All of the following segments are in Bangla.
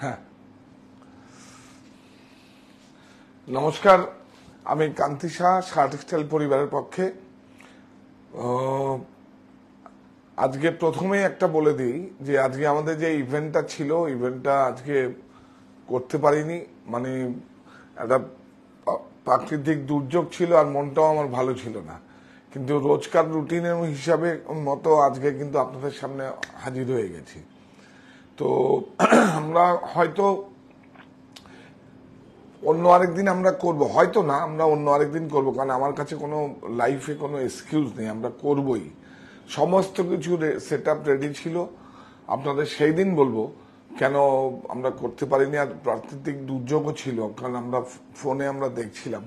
হ্যাঁ, নমস্কার। আমি কান্তি শাহ, শাহ টেক্সটাইল পরিবারের পক্ষে। আজকে প্রথমেই একটা বলে দিই যে আজকে আমাদের যে ইভেন্টটা ছিল, ইভেন্টটা আজকে করতে পারিনি। মানে একটা প্রাকৃতিক দুর্যোগ ছিল আর মনটাও আমার ভালো ছিল না, কিন্তু রোজকার রুটিনের হিসাবে মতো আজকে কিন্তু আপনাদের সামনে হাজির হয়ে গেছি। তো আমরা হয়তো অন্য আরেকদিন আমরা করব, হয়তো না, আমরা অন্য আরেকদিন করব, কারণ আমার কাছে কোনো লাইফে কোনো এক্সকিউজ নেই, আমরা করবই। সমস্ত কিছু সেট আপ রেডি ছিল, আপনাদের সেই দিন বলবো কেন আমরা করতে পারিনি। আর প্রাকৃতিক দুর্যোগও ছিল, কারণ আমরা ফোনে আমরা দেখছিলাম।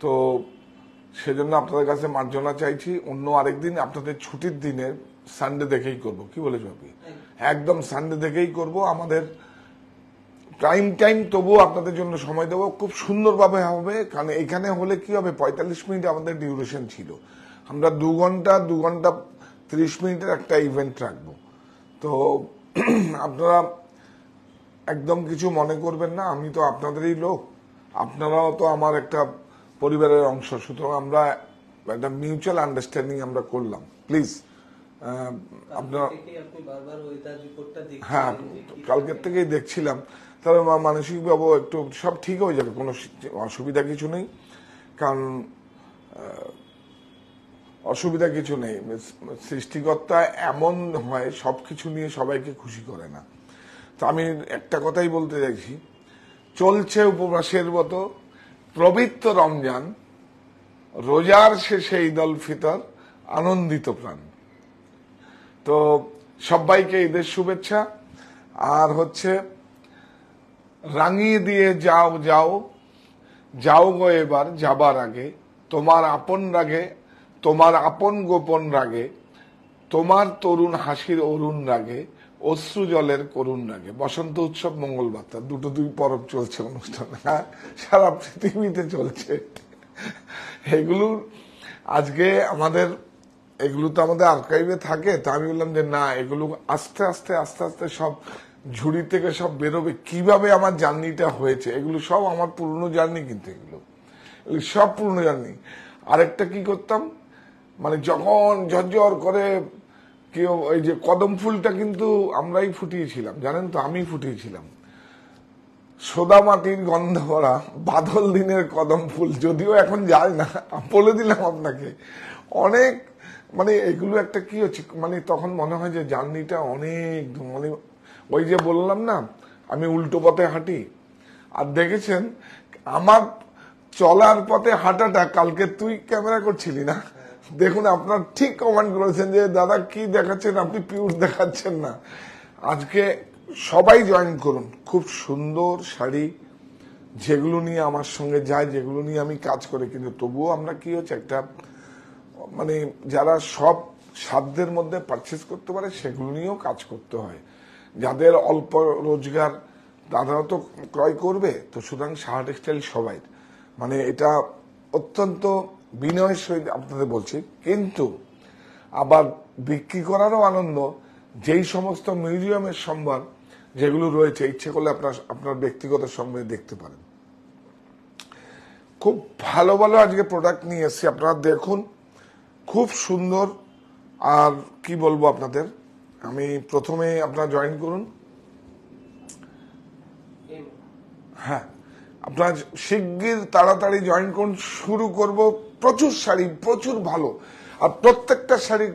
তো সেজন্য আপনাদের কাছে মার্জনা চাইছি। অন্য আরেকদিন আপনাদের ছুটির দিনে সানডে দেখেই করব, কি বলে ভাবি, একদম সানডে দেখেই করব। আমাদের টাইম তবুও আপনাদের জন্য সময় দেবো, খুব সুন্দরভাবে হবে। কারণ এখানে হলে কি হবে, 45 মিনিট আমাদের ডিউরেশন ছিল, আমরা 2 ঘন্টা 30 মিনিটের একটা ইভেন্ট রাখবো। তো আপনারা একদম কিছু মনে করবেন না, আমি তো আপনাদেরই লোক, আপনারাও তো আমার একটা পরিবারের অংশ। সুতরাং আমরা একটা মিউচুয়াল আন্ডারস্ট্যান্ডিং আমরা করলাম। প্লিজ আপনারা, হ্যাঁ, কালকের থেকেই দেখছিলাম, তবে মানসিকভাবে একটু সব ঠিক হয়ে যাবে, কোনো অসুবিধা কিছু নেই। কারণ অসুবিধা কিছু নেই, সৃষ্টিকর্তা এমন হয় সবকিছু নিয়ে সবাইকে খুশি করে না। তো আমি একটা কথাই বলতে চাইছি, চলছে উপবাসের মতো পবিত্র রমজান, রোজার শেষে ঈদ উল ফিতর, আনন্দিত প্রাণ। তো সবাইকে ঈদের শুভেচ্ছা। আর হচ্ছে, রাঙিয়ে দিয়ে যাও যাও যাও গো এবার যাবার আগে, তোমার আপন রাগে, তোমার আপন গোপন রাগে, তোমার তরুণ হাসির অরুণ রাগে, অশ্রু জলের করুণ রাগে। বসন্ত উৎসব, মঙ্গলবার্তা, দুই পরব চলছে অনুষ্ঠান, হ্যাঁ, সারা পৃথিবীতে চলছে। এগুলো আজকে আমাদের, এগুলো তো আমাদের আর্কাইভে থাকে। তা আমি বললাম যে না, এগুলো আস্তে আস্তে আস্তে আস্তে সব ঝুড়ি থেকে সব বেরোবে। কিভাবে আমার জার্নিটা হয়েছে, এগুলো সব আমার পুরনো জার্নি, কিন্তু এগুলো সব পুরনো জার্নি। আরেকটা কি করতাম, মানে যখন ঝরঝর করে কেউ, ওই যে কদম ফুলটা কিন্তু আমরাই ফুটিয়েছিলাম, জানেন তো, আমি ফুটিয়েছিলাম। সোদা মাটির গন্ধ ভরা বাদল দিনের কদম ফুল, যদিও এখন যায় না, বলে দিলাম আপনাকে। অনেক, মানে এগুলো একটা কি হচ্ছে, মানে তখন মনে হয় যে জার্নিটা অনেক, মানে ওই যে বললাম না, আমি উল্টো পথে হাঁটি। আর দেখেছেন আমার চলার পথে হাঁটাটা, কালকে তুই ক্যামেরা করছিলি না, দেখুন আপনার ঠিক কমেন্ট করেছেন যে দাদা কি দেখাচ্ছেন আপনি, পিওর দেখাচ্ছেন না। আজকে সবাই জয়েন করুন। খুব সুন্দর শাড়ি, যেগুলো নিয়ে আমার সঙ্গে যায়, যেগুলো নিয়ে আমি কাজ করি, কিন্তু তবুও আমরা কি হচ্ছে একটা, মানে যারা সব সাধ্যের মধ্যে পারচেস করতে পারে সেগুলো নিয়েও কাজ করতে হয়। যাদের অল্প রোজগার তারাও তো ক্রয় করবে। তো সুতরাং শাহ টেক্সটাইল সবাই, মানে এটা অত্যন্ত বিনয়ের সহিত আপনাদের বলছি। কিন্তু আবার বিক্রি করারও আনন্দ। যেই সমস্ত মিউজিয়ামের সম্ভার যেগুলো রয়েছে, ইচ্ছে করলে আপনার ব্যক্তিগত সম্ভারে দেখতে পারেন। খুব ভালো ভালো আজকে প্রোডাক্ট নিয়ে এসেছি, আপনারা দেখুন, খুব সুন্দর। আর কি বলবো আপনাদের, আমি প্রথমে আপনারা জয়েন করুন। হ্যাঁ, আপনার শিগগির তাড়াতাড়ি জয়েন করুন। শুরু করব, প্রচুর শাড়ি, প্রচুর ভালো। আর প্রত্যেকটা শাড়ি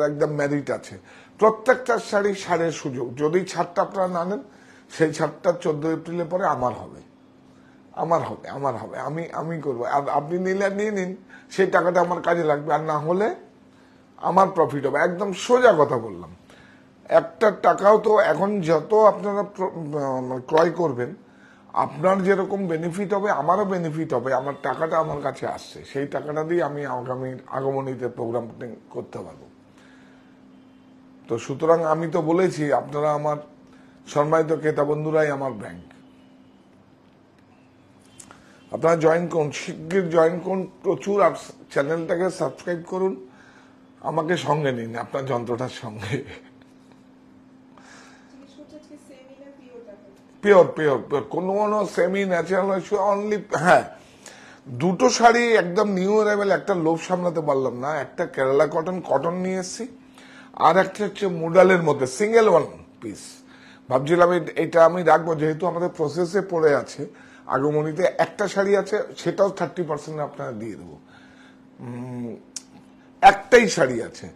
একদম ম্যারিট আছে, প্রত্যেকটা শাড়ি ছাড়ের সুযোগ। যদি ছাড়টা আপনারা না নেন, সেই ছাড়টা 14 এপ্রিলের পরে আমার হবে, আমি করবো। আর আপনি নিলে নিয়ে নিন, সেই টাকাটা আমার কাজে লাগবে। আর না হলে আমার প্রফিট হবে, একদম সোজা কথা বললাম। একটা টাকাও তো এখন যত আপনারা ক্রয় করবেন, আপনার যেরকম বেনিফিট হবে আমারও বেনিফিট হবে। আমার টাকাটা আমার কাছে আসছে, সেই টাকাটা দিয়ে আমি আগমনীতে প্রোগ্রাম করতে পারবো। তো সুতরাং আমি তো বলেছি, আপনারা আমার সম্মানিত ক্রেতা বন্ধুরাই আমার ব্যাংক। আপনারা জয়েন করুন, শিগগির জয়েন করুন প্রচুর। আর চ্যানেলটাকে সাবস্ক্রাইব করুন, আমাকে সঙ্গে নিন, আপনার যন্ত্রটার সঙ্গে। পিওর পিওর পিওর, কোনো সেমি ন্যাচারাল অনলি। হ্যাঁ, দুটো শাড়ি একদম নিউ অ্যারাইভেল, একটা লোভ সামলাতে পারলাম না, একটা কেরালা কটন কটন নিয়ে এসেছি, আর একটা হচ্ছে মুডালের মধ্যে সিঙ্গেল ওয়ান পিস। ভাবছিলাম এটা আমি রাখবো, যেহেতু আমাদের প্রসেসে পড়ে আছে। আগমনীতে একটা শাড়ি আছে, সেটাও 30% আপনারা দিয়ে দেবো। একটাই শাড়ি আছে,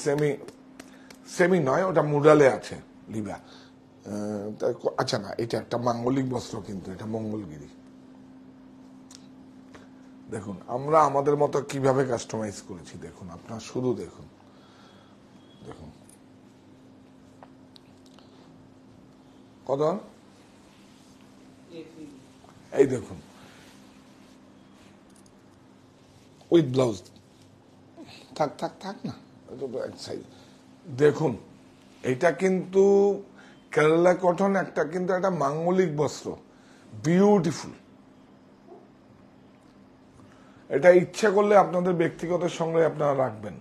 সেমি সেমি নয়, ওটা মুডালে আছে লিবা। আচ্ছা না, এটা একটা মাঙ্গলিক বস্ত্র, কিন্তু এটা মঙ্গলগিরি। দেখুন আমরা আমাদের মতো কিভাবে কাস্টমাইজ করেছি, দেখুন আপনার শুধু দেখুন, দেখুন কত, এই দেখুন উইথ ব্লাউজ, থাক থাক থাক না, দেখুন এটা কিন্তু কেরালা কটন, একটা কিন্তু একটা মাঙ্গলিক বস্ত্র, বিউটিফুল। এটা ইচ্ছা করলে আপনাদের ব্যক্তিগত সঙ্গে আপনারা রাখবেন।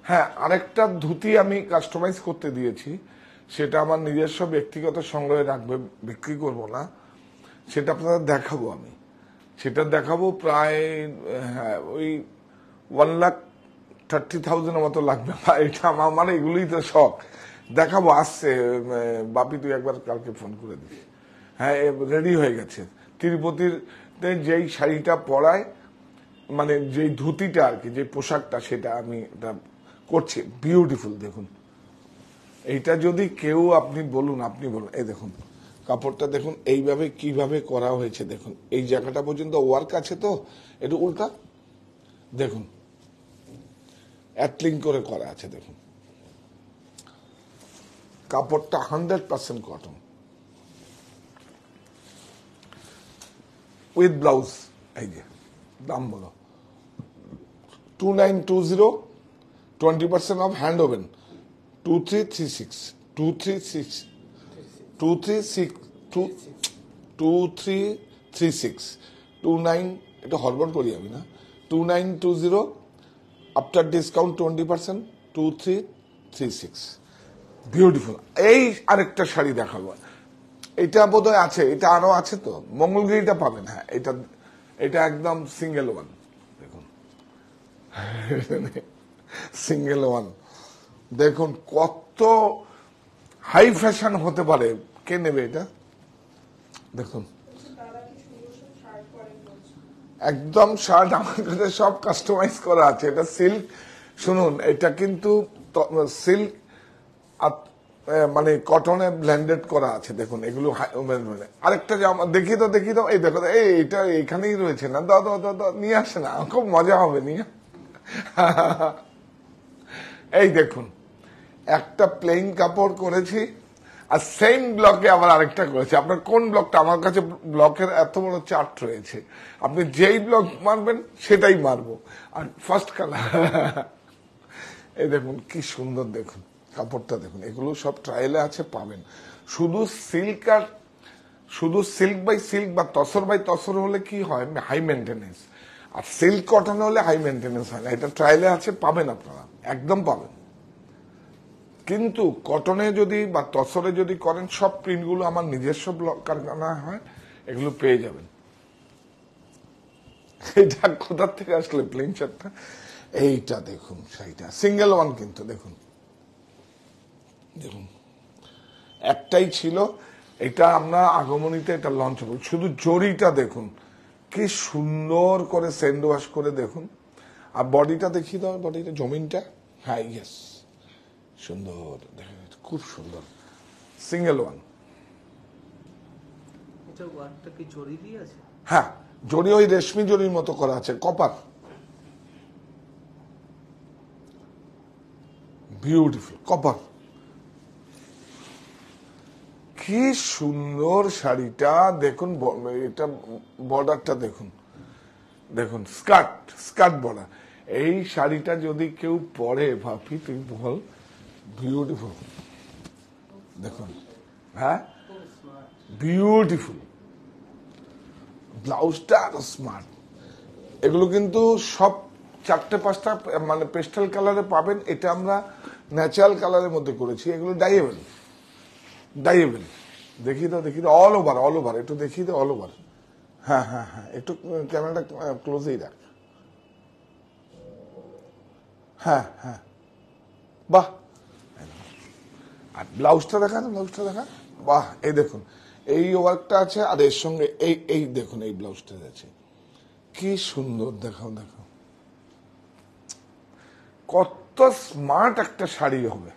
হ্যাঁ, আরেকটা ধুতি আমি কাস্টমাইজ করতে দিয়েছি, সেটা আমার নিজস্ব ব্যক্তিগত সংগ্রহে রাখবে, বিক্রি করব না, সেটা আপনাদের দেখাবো আমি। সেটা দেখাবো প্রায়, হ্যাঁ, ওই 1,30,000 মতো লাগবে। এটা আমার এগুলোই তো শখ। দেখাবো, আসছে বাপি, তুই একবার কালকে ফোন করে দিস। হ্যাঁ, রেডি হয়ে গেছে। তিরুপতির যেই শাড়িটা পরায়, মানে যেই ধুতিটা আর কি, যে পোশাকটা, সেটা আমি এটা করছি, বিউটিফুল। দেখুন এইটা যদি কেউ আপনি বলুন, এই দেখুন কাপড়টা দেখুন, এইভাবে কিভাবে করা হয়েছে দেখুন, এই জায়গাটা পর্যন্ত ওয়ার্ক আছে, তো একটু উল্টা দেখুন, অ্যাটলিং করে করা আছে। দেখুন কাপড়টা 100% কটন, উইথ ব্লাউজ। এই যে দাম বলো, 2920, 20% অফ, হ্যান্ড ওভেন 2336, 236, 29, এটা হরবর করি আমি না, 2920, আফটার ডিসকাউন্ট 20%, 2336, বিউটিফুল। এই আরেকটা শাড়ি দেখাবো, এটা বোধহয় আছে, এটা আরো আছে, তো মঙ্গলগিরিটা পাবেন। হ্যাঁ, এটা একদম সিঙ্গেল ওয়ান, দেখুন সিঙ্গেল ওয়ান, দেখুন কত হাই ফ্যাশন হতে পারে, কে নেবে এটা? দেখুন একদম শার্ট আমার কাছে সব কাস্টমাইজ করা আছে, এটা সিল্ক। শুনুন, এটা কিন্তু সিল্ক মানে কটনে ব্লেন্ডেড করা আছে, দেখুন এগুলো। আরেকটা জামা দেখি তো, এই দেখো, এইটা এখানেই রয়েছে না, দাও দাও দাও, নিয়ে আসে না, খুব মজা হবে নিয়ে। এই দেখুন একটা প্লেন কাপড় করেছি, আর সেম ব্লকে আবার আরেকটা করেছি। আপনার কোন ব্লকটা? আমার কাছে ব্লকের এত বড় চার্ট রয়েছে, আপনি যেই ব্লক মারবেন সেটাই মারবো। আর ফার্স্ট কালার, এই দেখুন কি সুন্দর, দেখুন কাপড়টা দেখুন, এগুলো সব ট্রায়ালে আছে, পাবেন। শুধু সিল্ক বাই সিল্ক বা তসর বাই তসর হলে কি হয়, হাই মেনটেনেন্স, আর সিল্ক কটন হলে হাই মেনটেনেন্স হয় না। এটা ট্রায়ালে আছে, পাবেন আপনারা, একদম পাবেন। কিন্তু কটনে যদি বা তসরে যদি করেন, সব প্রিন্টগুলো আমার নিজস্ব ব্লক কারখানা হয়, এগুলো পেয়ে যাবেন। এটা কোথার থেকে আসলে প্লেন শার্টটা? এইটা দেখুন শাড়িটা, সিঙ্গেল ওয়ান কিন্তু, দেখুন দেখুন একটাই ছিল, এটা আমরা আগমনীতে এটা লঞ্চ করব। শুধু জরিটা দেখুন কি সুন্দর করে স্যান্ড ওয়াশ করে, দেখুন। আর বডিটা দেখিয়ে দাও, বডিটা জমিনটা, হ্যাঁ ইয়েস, সুন্দর, দেখেন খুব সুন্দর, সিঙ্গেল ওয়ান। হ্যাঁ, জরি ওই রেশমি জরির মতো করা আছে, কপার, বিউটিফুল কপার। কি সুন্দর শাড়িটা দেখুন, এটা বর্ডারটা দেখুন, দেখুন স্কার্ট বর্ডার। এই শাড়িটা যদি কেউ পরে, ভাবি তুই বল, বিউটিফুল, দেখুন, হ্যাঁ বিউটিফুল, ব্লাউজটা আরো স্মার্ট। এগুলো কিন্তু সব চারটে পাঁচটা মানে পেস্টাল কালারে পাবেন। এটা আমরা ন্যাচারাল কালারের মধ্যে করেছি, এগুলো ডাইয়েবল। ডাইয়েবল দেখি তো অল ওভার একটু দেখি তো অল ওভার। হ্যাঁ হ্যাঁ হ্যাঁ, একটু ক্যামেরাটা ক্লোজেই রাখ। হ্যাঁ হ্যাঁ, বাহ। আর ব্লাউজটা দেখান, বাহ। এই দেখুন এই ওয়ার্কটা আছে, আর এর সঙ্গে এই দেখুন এই ব্লাউজটা আছে, কি সুন্দর। দেখাও কত স্মার্ট একটা শাড়ি হবে।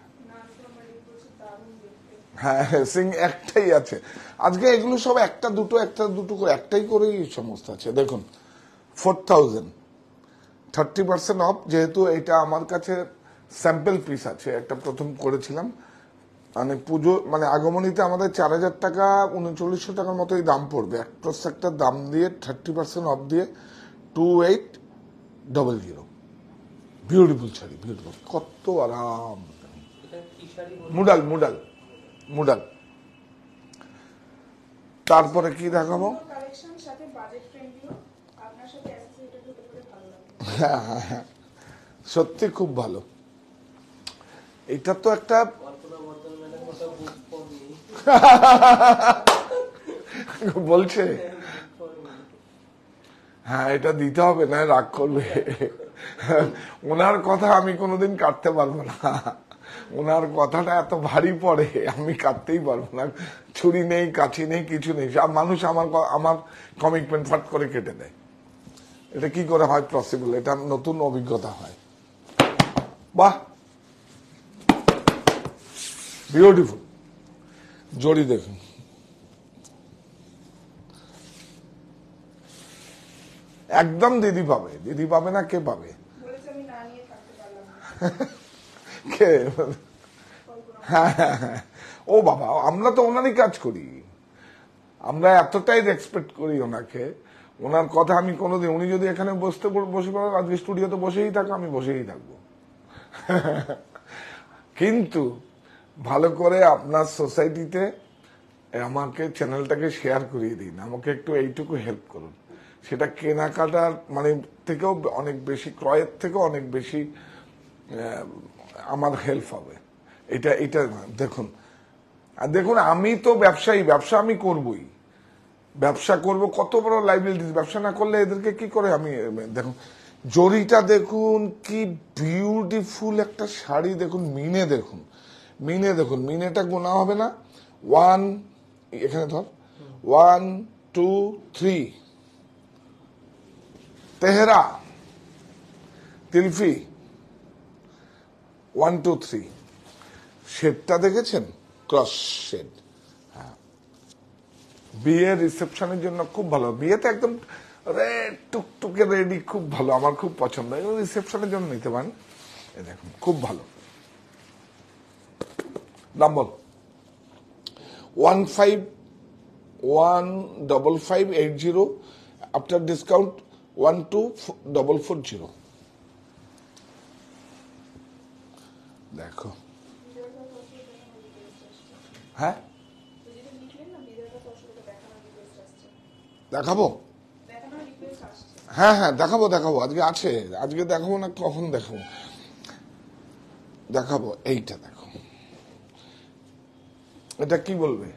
হ্যাঁ, সিং একটাই আছে আজকে, এগুলো সব একটা দুটো করে একটাই করেই সমস্ত আছে। দেখুন 4000, 30% অফ। যেহেতু এটা আমার কাছে স্যাম্পল পিস আছে, একটা প্রথম করেছিলাম, মানে পুজো মানে আগমনীতে আমাদের 4000 টাকা 3900 টাকার মতোই দাম পড়বে। একটা দাম দিয়ে 30% অফ দিয়ে 2800। বিউটিফুল শাড়ি, বিউটিফুল, কত আরাম। মুডাল। তারপরে কি দেখাবো? হ্যাঁ, সত্যি খুব ভালো। এটা তো একটা বলছে, হ্যাঁ এটা দিতে হবে, না রাগ করবে। ওনার কথা আমি কোনোদিন কাটতে পারবো না, ওনার কথাটা এত ভারী পড়ে, আমি কাটতেই পারবো না। ছুরি নেই, কাছি নেই, কিছু নেই। সব মানুষ আমার কমিটমেন্ট ফাট করে কেটে দেয়। এটা কি করে হয় পসিবল? এটা নতুন অভিজ্ঞতা হয়। বাহ, বিউটিফুল। জড়ি দেখুন, একদম দিদি পাবে না, কে পাবে? কে? হ্যাঁ, ও বাবা, আমরা তো ওনারই কাজ করি, আমরা এতটাই রেসপেক্ট করি ওনাকে। ওনার কথা আমি কোনোদিন, উনি যদি এখানে বসে পড়ো, আজকে স্টুডিওতে বসেই থাকো, আমি বসেই থাকবো। কিন্তু ভালো করে আপনার সোসাইটিতে আমাকে চ্যানেলটাকে শেয়ার করিয়ে দিন, আমাকে একটু এইটুকু হেল্প করুন। সেটা কেনাকাটার মানে থেকেও অনেক বেশি, ক্রয়ের থেকেও অনেক বেশি আমার হেল্প হবে। এটা দেখুন। আর দেখুন, আমি তো ব্যবসা আমি করবই, ব্যবসা করব, কত বড় লাইবিলিটিস। ব্যবসা না করলে এদেরকে কি করে আমি, দেখুন জরিটা দেখুন, কি বিউটিফুল একটা শাড়ি। দেখুন মিনেটা গোনা হবে না। এখানে ধর 1 2 3 তেহরা তিলফি 1 2 3। শেডটা দেখেছেন? Cross shade. হ্যাঁ, বিয়ের রিসেপশনের জন্য খুব ভালো। বিয়েতে একদম রেড টুকটুকে রেডি, খুব ভালো, আমার খুব পছন্দ। রিসেপশনের জন্য নিতে পারেন। দেখুন খুব ভালো। দাম বল 15,580 আফটার ডিসকাউন্ট 12,440। দেখো, হ্যাঁ দেখাবো, হ্যাঁ দেখাবো, আজকে আছে, আজকে দেখাবো না, কখন দেখাবো। এইটা দেখো, এটা কি বলবে?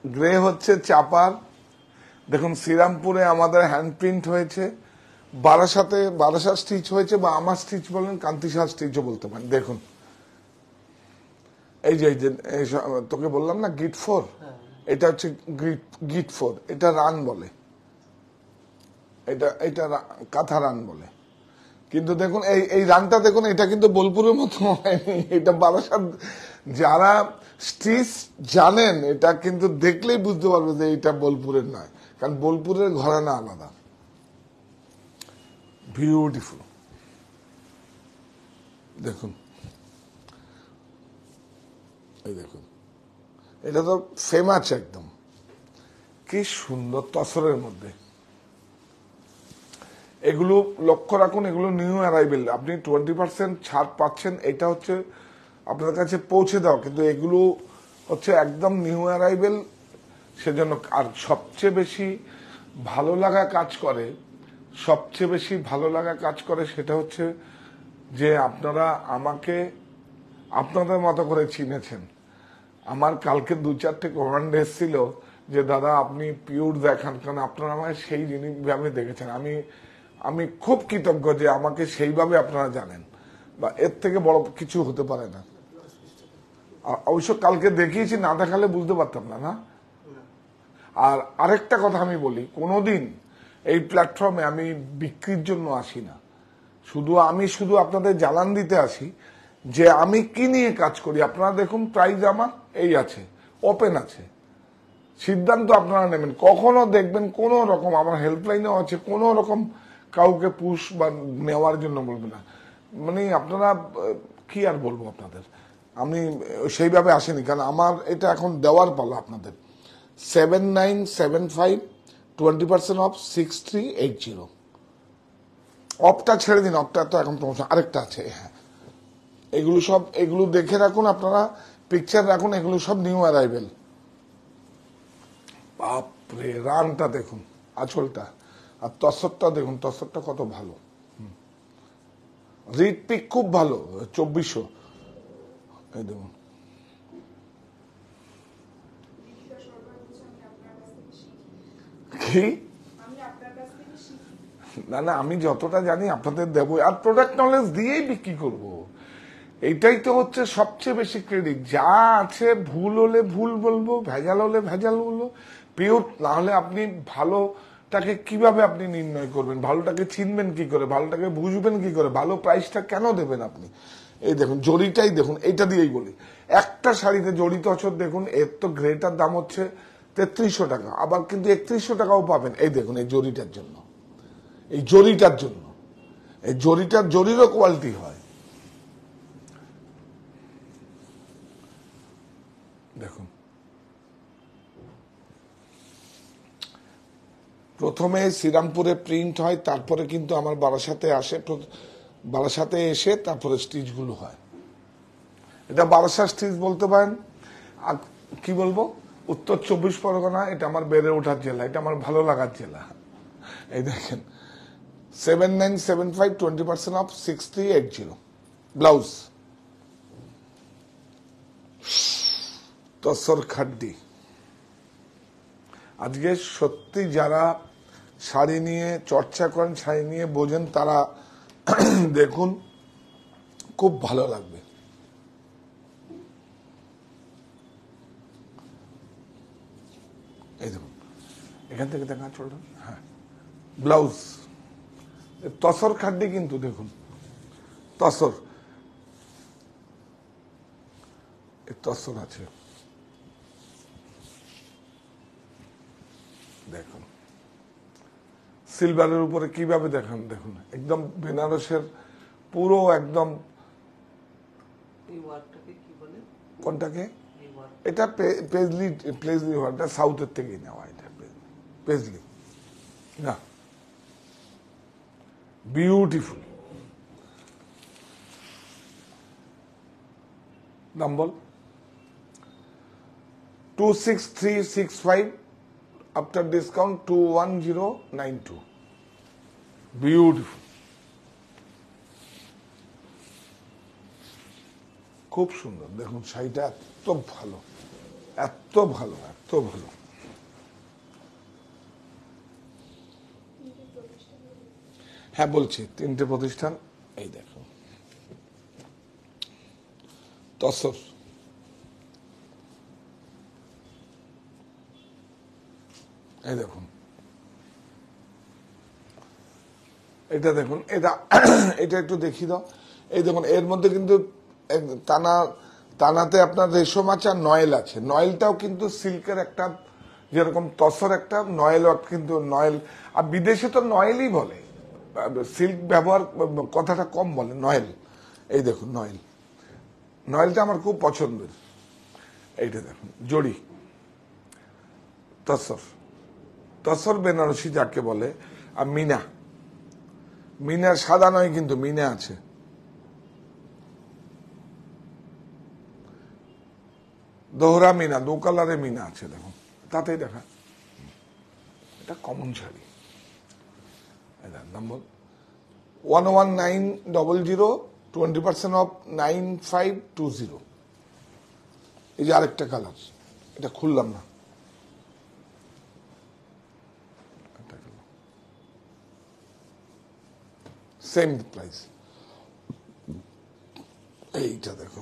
গ্রে হচ্ছে চাপার। দেখুন শ্রীরামপুরে আমাদের হ্যান্ড প্রিন্ট হয়েছে, বারাসাত স্টিচ হয়েছে, বা আমার স্টিচ বলেন, কান্তিশাহ স্টিচও বলতে পারেন। দেখুন এই যে তোকে বললাম না গিট 4, এটা হচ্ছে গিট 4, এটা রান বলে, এটা কাঁথা রান বলে। কিন্তু দেখুন এই রানটা দেখুন, এটা কিন্তু বোলপুরের মতো হয়নি, এটা বারাসাত। যারা স্টিচ জানেন এটা কিন্তু দেখলেই বুঝতে পারবে যে এটা বোলপুরের নয়, কারণ বোলপুরের ঘরানা আলাদা। বিউটিফুল। দেখুন এই দেখুন, এটা তো ফেমাস একদম, কি সুন্দর তসরের মধ্যে। এগুলো লক্ষ্য রাখুন, এগুলো নিউ অ্যারাইভেল, আপনি 20% ছাড় পাচ্ছেন। এটা হচ্ছে আপনার কাছে পৌঁছে দেওয়া, কিন্তু এগুলো হচ্ছে একদম নিউ অ্যারাইভেল। সেজন্য আর সবচেয়ে বেশি ভালো লাগা কাজ করে সবচেয়ে বেশি ভালো লাগা কাজ করে সেটা হচ্ছে যে আপনারা আমাকে আপনাদের মতো করে চিনেছেন। আমার কালকে 2-4টে কমেন্ট এসেছিল যে দাদা আপনি পিওর দেখান, কারণ আপনারা আমাকে সেই জিনিসভাবে দেখেছেন। আমি খুব কৃতজ্ঞ যে আমাকে সেইভাবে আপনারা জানেন, বা এর থেকে বড় কিছু হতে পারে না। অবশ্য কালকে দেখিয়েছি, না দেখালে বুঝতে পারতাম না। না, আর আরেকটা কথা আমি বলি, কোনোদিন এই প্ল্যাটফর্মে আমি বিক্রির জন্য আসি না। আমি শুধু আপনাদের জ্বালান দিতে আসি যে আমি কি নিয়ে কাজ করি। আপনারা দেখুন, প্রাইস আমার এই আছে, ওপেন আছে, সিদ্ধান্ত আপনারা নেবেন। কখনো দেখবেন কোন রকম, আমার হেল্পলাইনেও আছে, কোন রকম কাউকে পুশ বা নেওয়ার জন্য বলবে না। মানে আপনারা কি আর বলবো আপনাদের, আমি সেইভাবে আসেনি, কারণ আমার এটা এখন দেওয়ার পালা আপনাদের। 7975 20% অফ 6380। অফটা ছেড়ে দিন, অফটা তো এখন প্রমোশন। আরেকটা আছে, হ্যাঁ, এগুলো দেখে রাখুন, আপনারা পিকচার রাখুন, এগুলো সব নিউ অ্যারাইভেল। বাপরে, রানটা দেখুন, আঁচলটা, আর তসরটা দেখুন, তসরটা কত ভালো। রিড পিক খুব ভালো, 2400। এই দেখুন, কি না, আমি যতটা জানি আপনাদের দেবো, আর প্রোডাক্ট নলেজ দিয়েই বিক্রি করব। এইটাই তো হচ্ছে সবচেয়ে বেশি ক্রেডিট। যা আছে, ভুল হলে ভুল বলবো, ভেজাল হলে ভেজাল বলবো। পিওর না হলে আপনি ভালোটাকে কিভাবে আপনি নির্ণয় করবেন, ভালোটাকে চিনবেন কি করে, ভালোটাকে বুঝবেন কি করে, ভালো প্রাইসটা কেন দেবেন আপনি। এই দেখুন, জরিটাই দেখুন, এইটা দিয়েই বলি, একটা শাড়িতে জরি তসর দেখুন, এর তো গ্রেটার দাম হচ্ছে 3300 টাকা, আবার কিন্তু 3100 টাকাও পাবেন। এই দেখুন, এই জরিটার জন্য, এই জরিটার জন্য, এই জরিরও কোয়ালিটি হয়। দেখুন, প্রথমে শ্রীরামপুরে প্রিন্ট হয়, তারপরে কিন্তু আমার বারাসাতে আসে, বারাসাতে এসে তারপরে স্টিচগুলো হয়। এটা বারাসা স্টিচ বলতে পারেন। আর কি বলবো, উত্তর 24 পরগনা, এটা আমার বেড়ে ওঠার জেলা, এটা আমার ভালো লাগার জেলা। এই দেখেন, 7975 20% অফ 6380। ব্লাউজ তসর খাড্ডি। আজকে সত্যি যারা শাড়ি নিয়ে চর্চা করেন, শাড়ি নিয়ে বোঝেন, তারা দেখুন, খুব ভালো লাগবে। এই দেখুন, এখান থেকে দেখা চলুন। হ্যাঁ, ব্লাউজ তসর খাড্ডি, কিন্তু দেখুন তসর, তসর আছে, দেখুন সিলভারের উপরে কিভাবে দেখান, দেখুন একদম বেনারসের পুরো একদম। কোনটাকে? এটা পেজলি ওয়ার্কটা সাউথের থেকেই নেওয়া, এটা পেজলি না, বিউটিফুল। দাম বল, 26365, আফটার ডিসকাউন্ট 21092। বিউটিফুল, খুব সুন্দর। দেখুন শাড়িটা এত ভালো, এত ভালো, এত ভালো। হ্যাঁ বলছি, 3টে প্রতিষ্ঠান। এই দেখুন, তসর, এই দেখুন, এটা দেখুন, এটা একটু দেখি দাও। এই দেখুন, এর মধ্যে কিন্তু তানাতে আপনার রেশম আছে আর নয়েল আছে। নয়েলটাও কিন্তু সিল্কের একটা, যেরকম তসর একটা, নয়েল কিন্তু নয়েল। আর বিদেশে তো নয়েলই বলে, সিল্ক ব্যবহার কথাটা কম বলে, নয়েল। এই দেখুন নয়েল, নয়েলটা আমার খুব পছন্দের। এইটা দেখুন, জড়ি তসর, তসর বেনারসি যাকে বলে। আর মিনা, মিনা সাদা নয় কিন্তু মিনা আছে। দোহরা মিনা, 2 কালারে মিনা আছে, দেখুন তাতেই দেখা। এটা কমন শাড়ি, নম্বর 11900, 20% অফ 9520। এই যে আরেকটা কালার, এটা খুললাম না, সেম প্রাইস। এইটা দেখো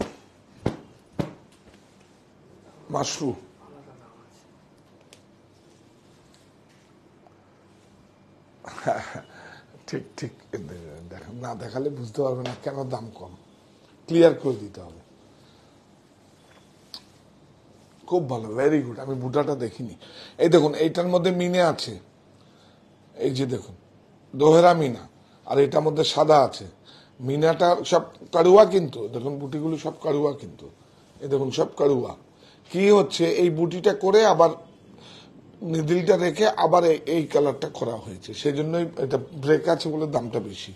মাশরু, ঠিক ঠিক দেখেন, না দেখালে বুঝতে পারবে না কেন দাম কম, ক্লিয়ার করে দিতে হবে। খুব ভালো, ভেরি গুড। আমি বুটাটা দেখিনি। এই দেখুন এইটার মধ্যে মিনে আছে, এই যে দেখুন দোহেরা মিনা, আর এটার মধ্যে সাদা আছে। মিনাটা সব কারুয়া, কিন্তু দেখুন বুটিগুলো সব কারুয়া, কিন্তু এই দেখুন সব কারুয়া। কি হচ্ছে, এই বুটিটা করে আবার নিডিলটা রেখে আবার এই কালারটা করা হয়েছে, সেই জন্যই এটা ব্রেক আছে বলে দামটা বেশি।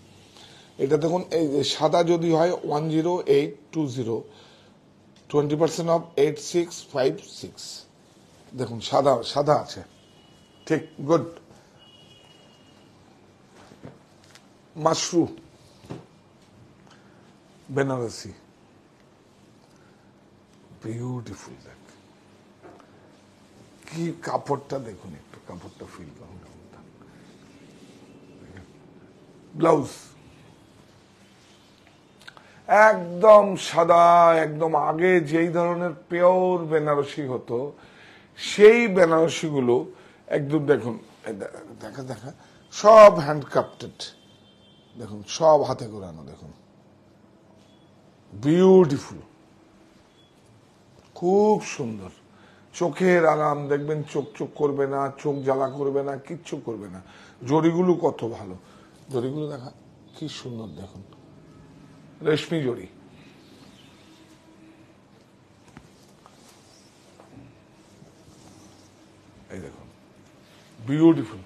এটা দেখুন এই সাদা যদি হয় 10820, 20% অফ 8656। দেখুন সাদা সাদা আছে, ঠিক, গুড। মাশরু বেনারসি, বিউটিফুল। দেখ কি কাপড়টা, দেখুন একটু কাপড়টা ফিল করুন। ব্লাউজ একদম সাদা, একদম আগে যেই ধরনের পিওর বেনারসি হতো সেই বেনারসি গুলো একদম দেখুন, দেখা দেখা সব হ্যান্ডক্রাফটেড, দেখুন সব হাতে করানো, দেখুন বিউটিফুল, খুব সুন্দর। চোখের আরাম, দেখবেন চোখ চোখ করবে না, চোখ জ্বালা করবে না, কিচ্ছু করবে না। জরিগুলো কত ভালো, জরিগুলো দেখা কি সুন্দর, দেখুন রেশমি জরি। এই দেখুন বিউটিফুল।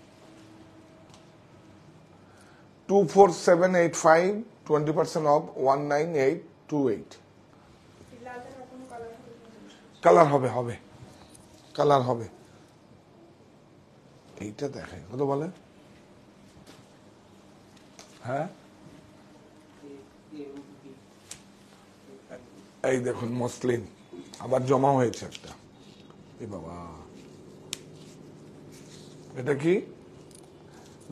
24785, 20% অফ 19828। কালার হবে, হবে কালার হবে। এইটা দেখে কত বলে, হ্যাঁ এই দেখুন মসলিন আবার জমা হয়েছে একটা। এ বাবা, এটা কি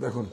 দেখুন